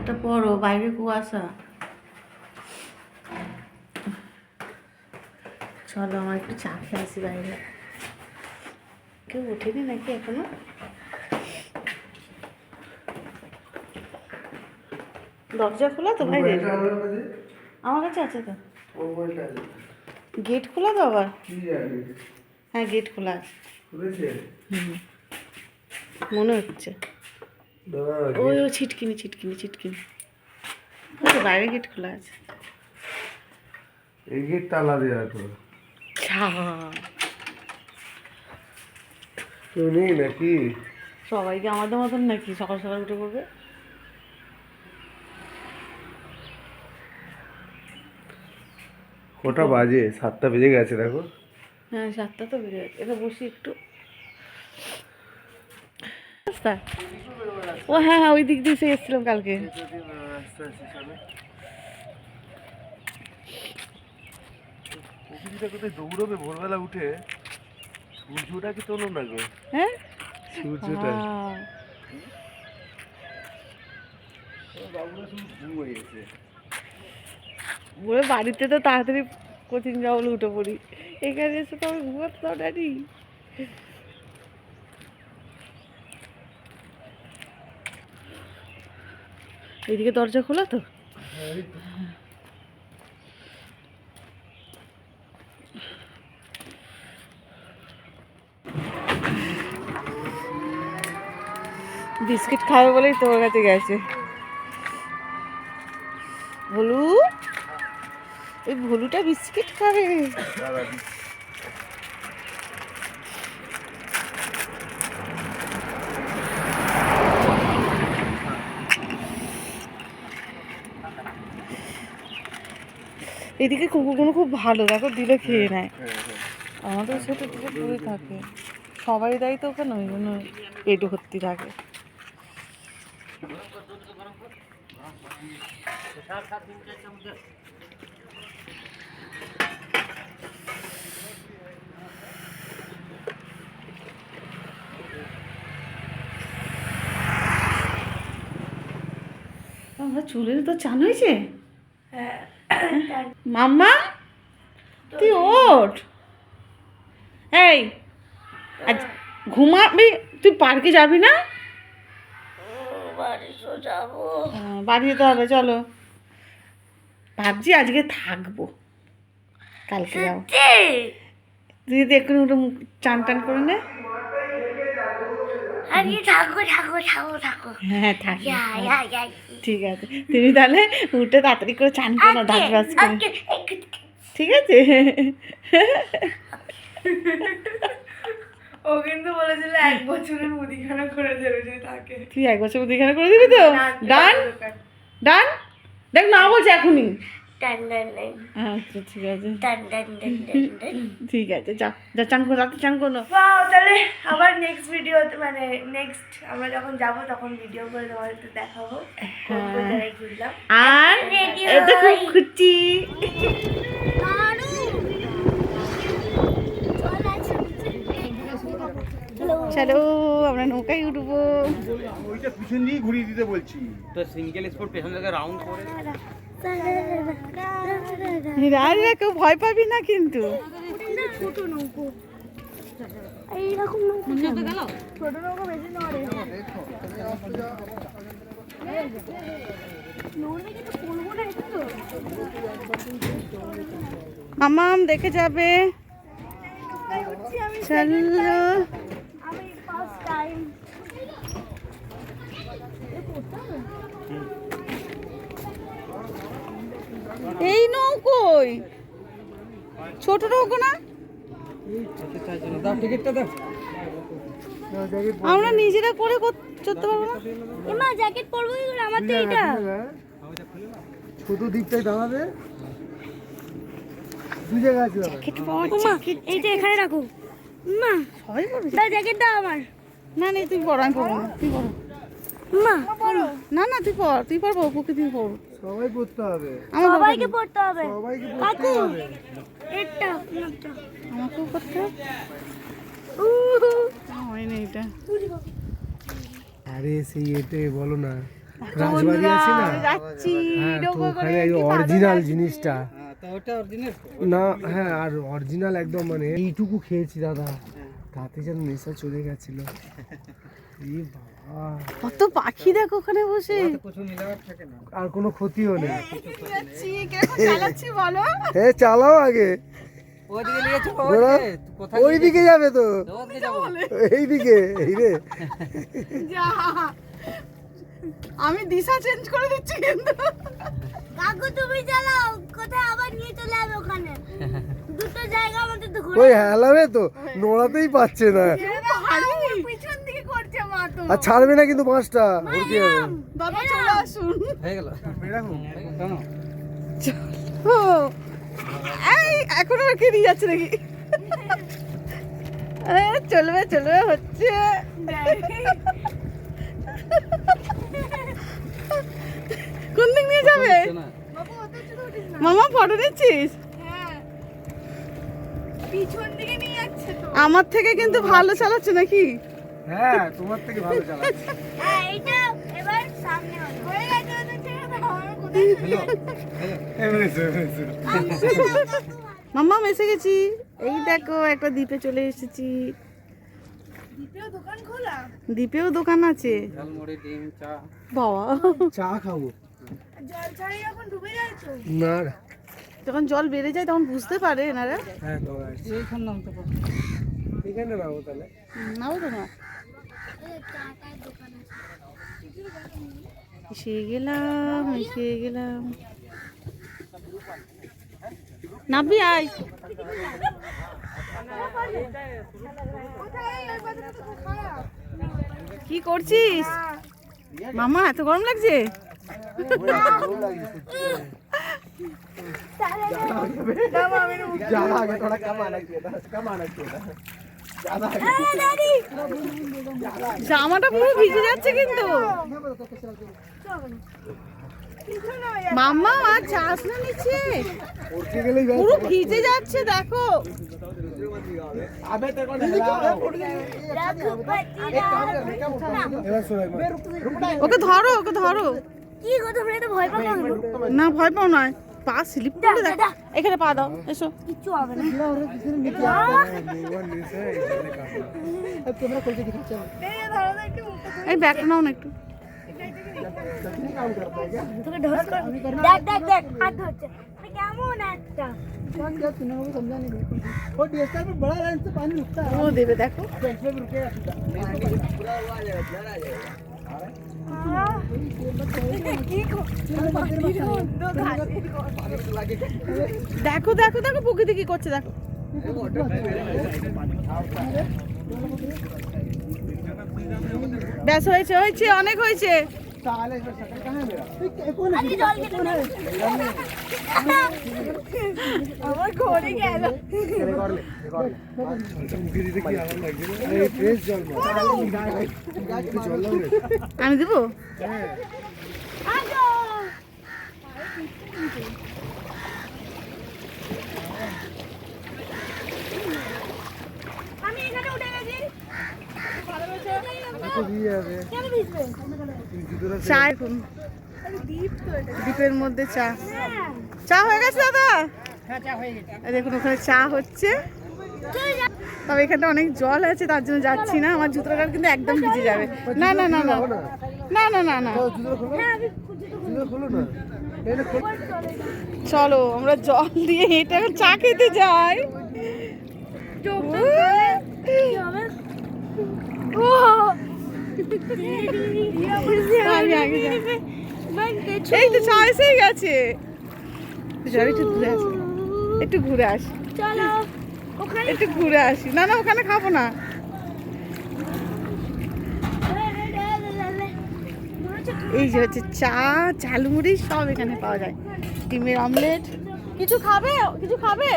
ছাতাটা পরো, বাইরে কুয়াশা। চলো আমার একটু চা খেয়ে আসি বাইরে। কেউ ওঠেনি নাকি এখনো? দরজা খোলা তো বাইরে? আমার কাছে আছে তো। গেট খোলা তো আবার? হ্যাঁ গেট খোলা আছে। হুম মনে হচ্ছে ওই ও ছিটকিনি ছিটকিনি ছিটকিনি। বাইরে গেট খোলা আছে। এই গেট তালা দেওয়া তো কেউ নেই নাকি? সবাইকে আমাদের মতন নাকি সকাল সকাল উঠে পড়বে? কটা বাজে? 7টা বেজে গেছে দেখো। হ্যাঁ 7টা তো বেজে গেছে। এটা বসি একটু। ও হ্যাঁ হ্যাঁ ওই দিক দিয়ে এসেছিলাম কালকে। কোথায় দৌড়বে ভোরবেলা উঠে? সূর্যটা কি তোলো না গো? হ্যাঁ সূর্যটা বলে বাড়িতে তো তাড়াতাড়ি কোচিং যাও বলে উঠে পড়ি, এখানে এসে তো আমি ঘুমাতে দাও ড্যাডি। এইদিকে দরজা খোলা তো? বিস্কিট খাবে বলেই তোর কাছে গেছে। ভলু, এই ভলুটা বিস্কিট খাবে। এদিকে কুকুরগুলো খুব ভালো, দেখো দিলে খেয়ে নেয়। আমাদের ছোটো দিকে পড়ে থাকে, সবাই দেয় তো ওখানে, ওই জন্য পেট ভর্তি থাকে। আমার চুলের তো চান হয়েছে। মাম্মা তুই ওঠ, এই আজ ঘুমাবি? তুই পার্কে যাবি না? বাড়ি যেতে হবে, চলো। ভাবছি আজকে থাকবো, কালকে যাবো। তুই যদি এক্ষুনি উঠে মুখ চান টান করে নে। হ্যাঁ থাকি, ঠিক আছে। তুমি তাহলে উঠে তাড়াতাড়ি করে চান করো না, দাঁত ব্রাশ করে, ঠিক আছে? ও কিন্তু বলেছিল 1 বছরের মুদিখানা করে দেবে যদি থাকে। তুই 1 বছর মুদিখানা করে দিবি তো? ডান ডান। দেখ না বলছে এখনই। আচ্ছা ঠিক আছে, ঠিক আছে, যা যা চান করো, রাতে চান করো। তাহলে আবার নেক্সট ভিডিও, মানে নেক্সট আমরা যখন যাব তখন ভিডিও করে তোমাদের দেখাবো কোন কোন জায়গায় ঘুরলাম। আর এটা খুব খুশি। চলো আমরা নৌকায় উঠবো। ওইটা পিছন দিয়ে ঘুরিয়ে দিতে বলছি। তো সিঙ্গেল স্পট পেছন থেকে রাউন্ড করে আরে কেউ ভয় পাবি না কিন্তু। ছোট নৌকো, এইরকম নৌকো ছোট নৌকো বেশি নড়ে, নড়বে কিন্তু পড়বো না একটু। মামাম দেখে যাবে, চলো। আমি ফার্স্ট টাইম এই নৌকোয়, ছোট নৌকো না? টিকিটটা দাও। আমরা নিজেরা করে চলতে পারবো না। এমা জ্যাকেট পরবো কি করে? আমার তো এটা ছোট দিকটাই দাঁড়াবে, দুই জায়গা আছে। জ্যাকেট পর, এইটা এখানে রাখো। মা সবাই পরবে? দাও জ্যাকেট দাও আমার। না না তুই পর, আমি পরবো না, তুই পর। মা পরো, না না তুই পর, তুই পরবো, ওকে তুই পর। সবাই পড়তে হবে, আমার সবাইকে পড়তে হবে। সবাইকে কাকু পড়তে হবে। এটা আপনারটা, আমাকেও করতে হবে। হয়নি এটা। আরে সেই এতে বলো না, রাজবাড়ি আছে না, যাচ্ছি হ্যাঁ, তো নৌকো করে, ওখানে কি ভালো অরিজিনাল লাগছে। জিনিসটা তো ওটা অরিজিনাল না, হ্যাঁ, আর অরিজিনাল একদম, মানে এইটুকু খেয়েছি দাদা, তাতে যেন নেশা চলে গেছিল। এই বাবা, কত পাখি দেখো ওখানে বসে। কিছু মিলাওয়ার থাকে না। আর কোনো ক্ষতিও নেই। যাচ্ছি, কিরকম চালাচ্ছি বলো? হ্যাঁ, চালাও আগে, ওদিকে নিয়ে চলো, ওরা কোথায় ওই দিকে যাবে তো, ওদিকে যাবো। এইদিকে, এই রে। যা, আমি দিশা চেঞ্জ করে দিচ্ছি কিন্তু। কাকু তুমি চালাও, কোথায় আবার নিয়ে চলে যাবে ওখানে। দুটো জায়গা আমাদের তো ওই হেলাবে তো, নোড়াতেই পাচ্ছে না, পিছন দিকে করছে মা তো। আর ছাড়বে না কিন্তু পাঁচটা, ভর্তি হবে। দাদা চলে আসুন। হয়ে গেল। কেন? ও, এই এখনো কে নিয়ে যাচ্ছে নাকি? চলবে চলবে হচ্ছে। কোন দিক নিয়ে যাবে? মামা ফটো নিচ্ছিস? পিছন দিকে নিয়ে যাচ্ছে তো। আমার থেকে কিন্তু ভালো চালাচ্ছে নাকি? হ্যাঁ, তোমার থেকে ভালো চালাচ্ছে। হ্যাঁ, এইটা এবার সামনে হবে। হয়ে গেছে ওটা ছেড়ে দাও, আমি কোথায় চলে যাচ্ছি? মামা এসে গেছি। এই দেখো একটা দ্বীপে চলে এসেছি। দ্বিতীয় দোকান খোলা। দ্বীপেও দোকান আছে ঝালমুড়ি, ডিম, চা। বাবা। চা খাবো জল ছাড়াই এখন ডুবে যায় তো। না, যখন জল বেড়ে যায় তখন বুঝতে পারে এনারা। হ্যাঁ, তো আসছি। এইখান নামতে পারো। এখানে নাও তাহলে। নাও তো না, এসে গেলাম এসে গেলাম। নাবি আয়। কি করছিস মামা? এত গরম লাগছে? ज़्यादा आगे थोड़ा कम आना चाहिए था, कम आना चाहिए था, ज़्यादा आगे। জামাটা পুরো ভিজে যাচ্ছে কিন্তু। মাম্মা আর চাষ না নিচ্ছে, उड़के गले ही পুরো ভিজে যাচ্ছে দেখো। अबे तेरे को नहला रहा हूँ। एक काम कर, मैं क्या बोलता हूँ? मेरा सुनो एक बार। ওকে ধরো ওকে ধরো। কি গো তোমরা এটা ভয় পাও কেন? না ভয় পাও না, পা স্লিপ করলে দেখ। এখানে পা দাও, এসো। কিচ্ছু হবে না। अब कैमरा खोल के दिखा चल। এই ব্যাগটা নাও না একটু। सच काम करता है क्या? তোকে ঢস কর। দেখ দেখ দেখ হাত ধরছে। এটা কেমন একটা? क्या तूने वो समझा नहीं बिल्कुल। वो डीएसएलआर में बड़ा लाइन से पानी रुकता है, ও देवे देखो। इसमें भी रुकेगा सीधा। দেখো দেখো দেখো প্রকৃতি কি করছে দেখো। ব্যাস হয়েছে হয়েছে অনেক হয়েছে। साले इसमें शक्ल कहाँ है मेरा? कौन আরে জল কেটে নে। আমার ঘরে গেল। रिकॉर्ड ले, रिकॉर्ड ले। मुझे दीदी की आवाज लग गई। अरे फ्रेश जल मार। जल लो। আমি দেবো? আগো। আমি এখানে উঠে গেছি। ভালো হয়েছে। तो दिए है। কেন ভিজবে? जिधर চা এখন আরে দ্বীপ তো এটা। দ্বীপের মধ্যে চা। হ্যাঁ। চা হয়ে গেছে দাদা? হ্যাঁ, চা হয়ে গেছে। এই দেখুন ওখানে চা হচ্ছে। চল যা। তবে এখানটা অনেক জল আছে তার জন্য যাচ্ছি না, আমার জুতোর গাড়ি কিন্তু একদম ভিজে যাবে। না না না না না না না না जिधर खोलो, হ্যাঁ আমি जिधर खोलो ना। पहले खोल। চলো আমরা জল দিয়ে হেঁটে এখন চা খেতে যাই। চোখটা জলে কি হবে? ও আমি আগে যাই। এই তো চা এসেই গেছে। চল একটু ঘুরে আসি, একটু ঘুরে আসি, চলো ওখানে একটু ঘুরে আসি। না না ওখানে খাবো না। এই যে হচ্ছে চা, ঝালমুড়ি সব এখানে পাওয়া যায়, ডিমের অমলেট। কিছু খাবে? কিছু খাবে?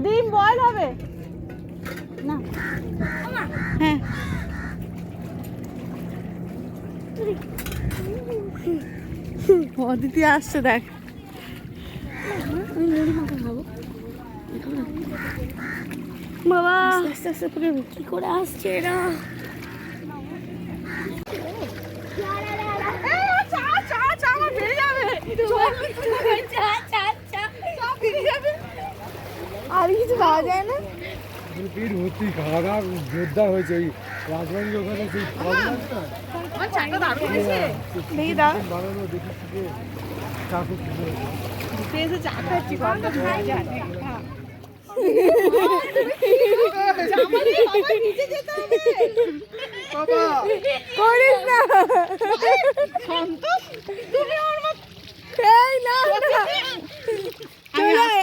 ডিম বয়েল হবে না? হ্যাঁ অদিতি আসছে দেখ। বাবা আস্তে আস্তে করে কি করে আসছে এরা? আর কিছু পাওয়া যায় না। পেট ভর্তি খাওয়া দাওয়া জোরদার হয়েছে। ওই রাজবাড়ির ওখানে সেই দেখি দাও বানানো দেখি থেকে চাকু পেয়েছে চা খাচ্ছি করিস না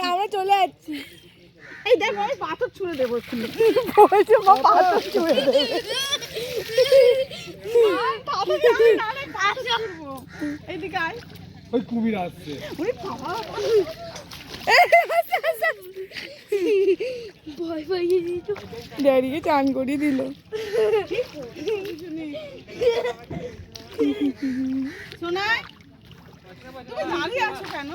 আমরা চলে যাচ্ছি। এই দেখো আমি পাথর ছুঁড়ে দেবো বলছে মা পাথর ছুঁড়ে দেবে এইদিকে আয় ওই কুমির আসছে। ভয় পাইয়ে দিত। ড্যাডিকে চান করিয়ে দিল। শোনা তুমি দাঁড়িয়ে আছো কেন?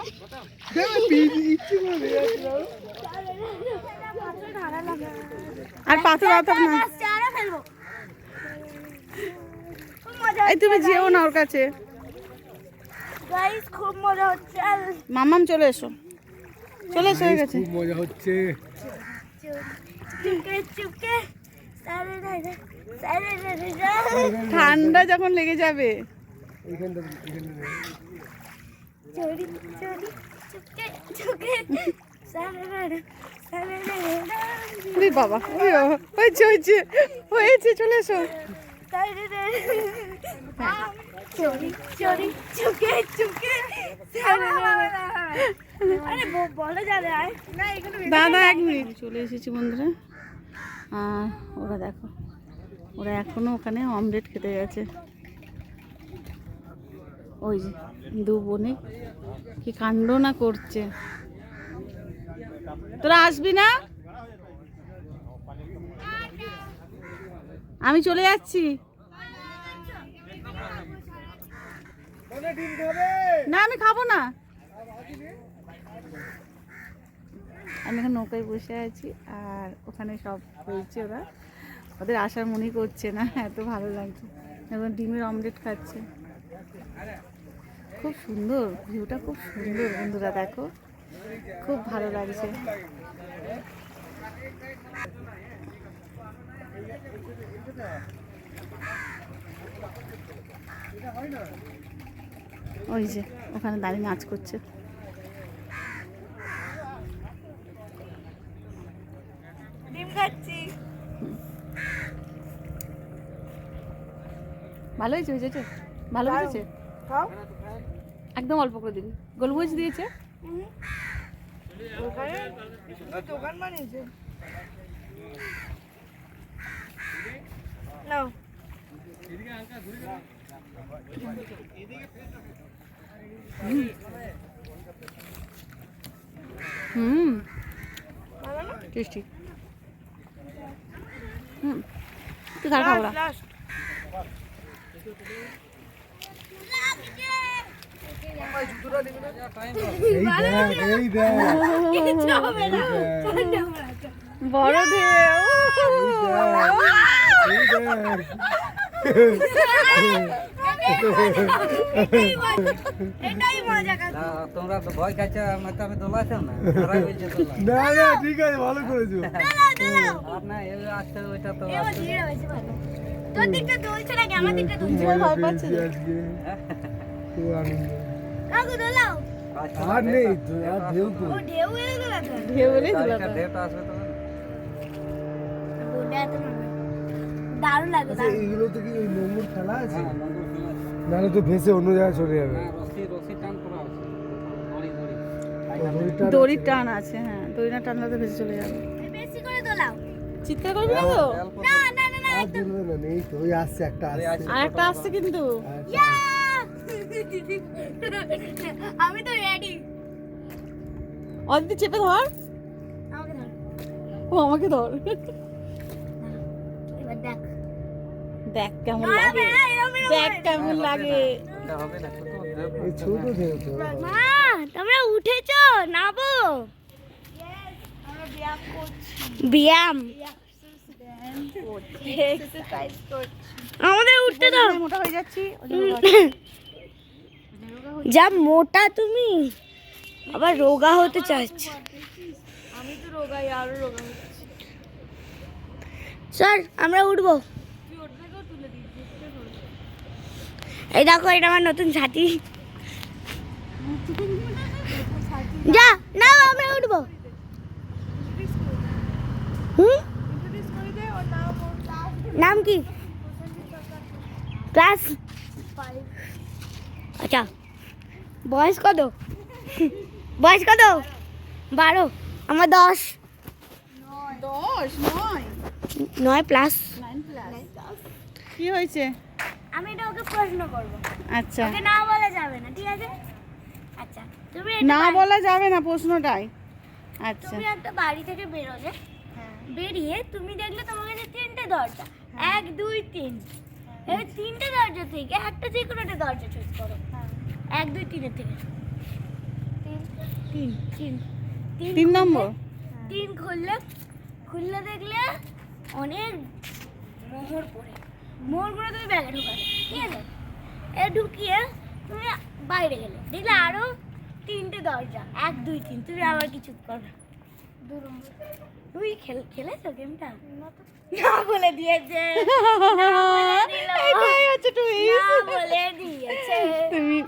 আর পাথর পাথর না। এই তুমি যেও না ওর কাছে। গাইস খুব মজা হচ্ছে। মামাম চলে এসো, চলে এসো হয়ে গেছে। খুব মজা হচ্ছে। চুপকে চুপকে ঠান্ডা যখন লেগে যাবে। এইখানটা চোরি চোরি চুপকে চুপকে ওরে বাবা, ওরে বাবা, হয়েছে হয়েছে হয়েছে, চলে এসো। চোরি চোরি চুপকে চুপকে। আরে বলে যাবে না এখানে। দাদা এক মিনিট, চলে এসেছি বন্ধুরা। আর ওরা দেখো, ওরা এখনো ওখানে অমলেট খেতে গেছে। ওই যে দু বোনে কি কাণ্ড না করছে। তোরা আসবি না? আমি চলে যাচ্ছি। না আমি খাবো না। আমি এখন নৌকায় বসে আছি আর ওখানে সব হয়েছে, ওরা ওদের আসার মনেই করছে না, এত ভালো লাগছে। এখন ডিমের অমলেট খাচ্ছে। খুব সুন্দর ভিউটা, খুব সুন্দর বন্ধুরা, দেখো খুব ভালো লাগছে। ওই যে ওখানে দাঁড়িয়ে নাচ করছে। ডিম খাচ্ছি। ভালো হয়েছে, হয়েছে ভালো হয়েছে। একদম অল্প করে দিবি। গোলমরিচ দিয়েছে। দোকান বানিয়েছে। নাও হুম টেস্টি। হুম তুই খাওয়া খাবো না। এই দেখ বড় ঢেউ। এটাই মজা কাজ। তোমরা তো ভয় খাচ্ছ, আমি দোলাছ না। না না ঠিক আছে, ভালো করেছো। আর না এই আসছে ওইটা তো এবার ধীরে হয়েছে ভালো। তোর দিকটা দুলছে নাকি আমার দিকটা দুলছে? ভয় পাচ্ছে না। খুব আনন্দ। কাকু দোলাও। আর নেই আর ঢেউ তো। ও ঢেউ এলে দোলাতে। ঢেউ এলেই তারিখটা দোলাতে। ডেট আসবে তো। বলে এত না। দারুণ লাগে আচ্ছা, দারুণ। এইগুলো তো কি ওই নোংর খেলা আছে? হ্যাঁ মঙ্গল সিং আছে। নাহলে তো ভেসে অন্য জায়গায় চলে যাবে। হ্যাঁ রশি টান করা আছে। দড়ি দড়ি। দড়ির টান আছে, হ্যাঁ দড়ি না টানলে তো ভেসে চলে যাবে। বেশি করে দোলাও। চিৎকার করবি না তো? না না না না। আর দুলবে না, নেই তো ওই আসছে একটা আসছে। আর একটা আসছে কিন্তু। ইয়া! আমি তো রেডি। অদিতি চেপে ধর। আমাকে ধর। ও আমাকে ধর। এবার দেখ। দেখ কেমন লাগে, দেখ কেমন লাগে। এটা হবে না তো এই ছোট ঢেউ তো। মা তোমরা উঠেছো? নাবো। আমরা ব্যায়াম করছি। ব্যায়াম। এক্সারসাইজ করছি। আমাদের উঠতে দাও। মোটা হয়ে যাচ্ছি যা মোটা তুমি আবার রোগা হতে চাচ্ছি। আমি তো রোগাই, আরো রোগা হচ্ছি। স্যার আমরা উঠবো। এই দেখো এটা আমার নতুন ছাতি। যা না আমরা উঠবো। নাম কি? ক্লাস 5। আচ্ছা বয়স কত? বয়স কত? 12। আমার 10। 9 প্লাস। কি হয়েছে? আমি এটা ওকে প্রশ্ন করব। আচ্ছা ওকে না বলা যাবে না, ঠিক আছে? আচ্ছা তুমি না বলা যাবে না প্রশ্নটাই। আচ্ছা তুমি একটা বাড়ি থেকে বেরোলে, বেরিয়ে তুমি দেখলে তোমার কাছে 3টে দরজা, 1 2 3। এই 3টে দরজা থেকে একটা যে কোনো একটা দরজা চুজ করো। 1 2 3 এর থেকে 3 নম্বর। 3 খুললে দেখলে অনেক মোহর পড়ে। মোহরগুলো তুমি ব্যাগে ঢুকালে, ঠিক আছে? এ ঢুকিয়ে তুমি বাইরে গেলে দেখলে আরো 3টে দরজা, 1 2 3। তুমি আবার কিছু করবে। তুমি খেলেছো গেমটা? না বলে দিয়েছে। এটাই হচ্ছে টুইস্ট। না বলে দিয়েছে। তুমি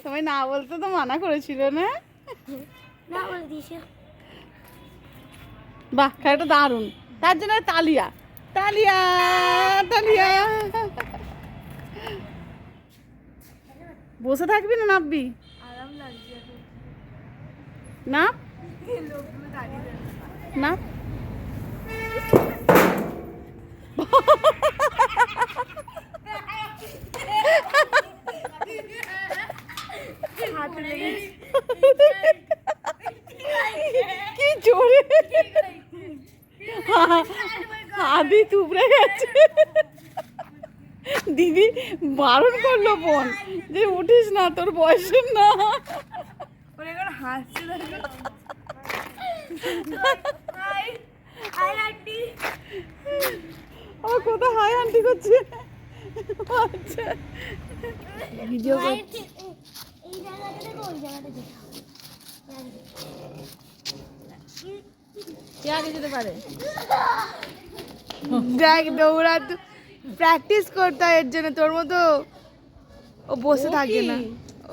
তুমি না বলতে তো মানা করেছিল না? না বলে দিয়েছে। বাহ খেলাটা দারুণ। তার জন্য তালিয়া তালিয়া তালিয়া। বসে থাকবি না নামবি? আরাম লাগছে। না না কি জোরে আদি তুবড়ে গেছে। দিদি বারণ করলো বোন যে উঠিস না, তোর বয়সের না। ও কোথায় হাই আন্টি করছে? আচ্ছা ভিডিও এই জায়গাটা দেখো, ওই জায়গাটা দেখো। কে আগে যেতে পারে? দেখ দৌড়া প্র্যাকটিস করতে হয় এর জন্য। তোর মতো ও বসে থাকে না,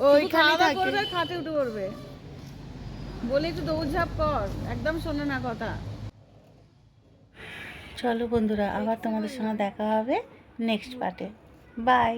ওইখানে থাকে। খাটে উঠে পড়বে বলে একটু দৌড়ঝাঁপ কর, একদম শোনে না কথা। চলো বন্ধুরা, আবার তোমাদের সঙ্গে দেখা হবে নেক্সট পার্টে। বাই।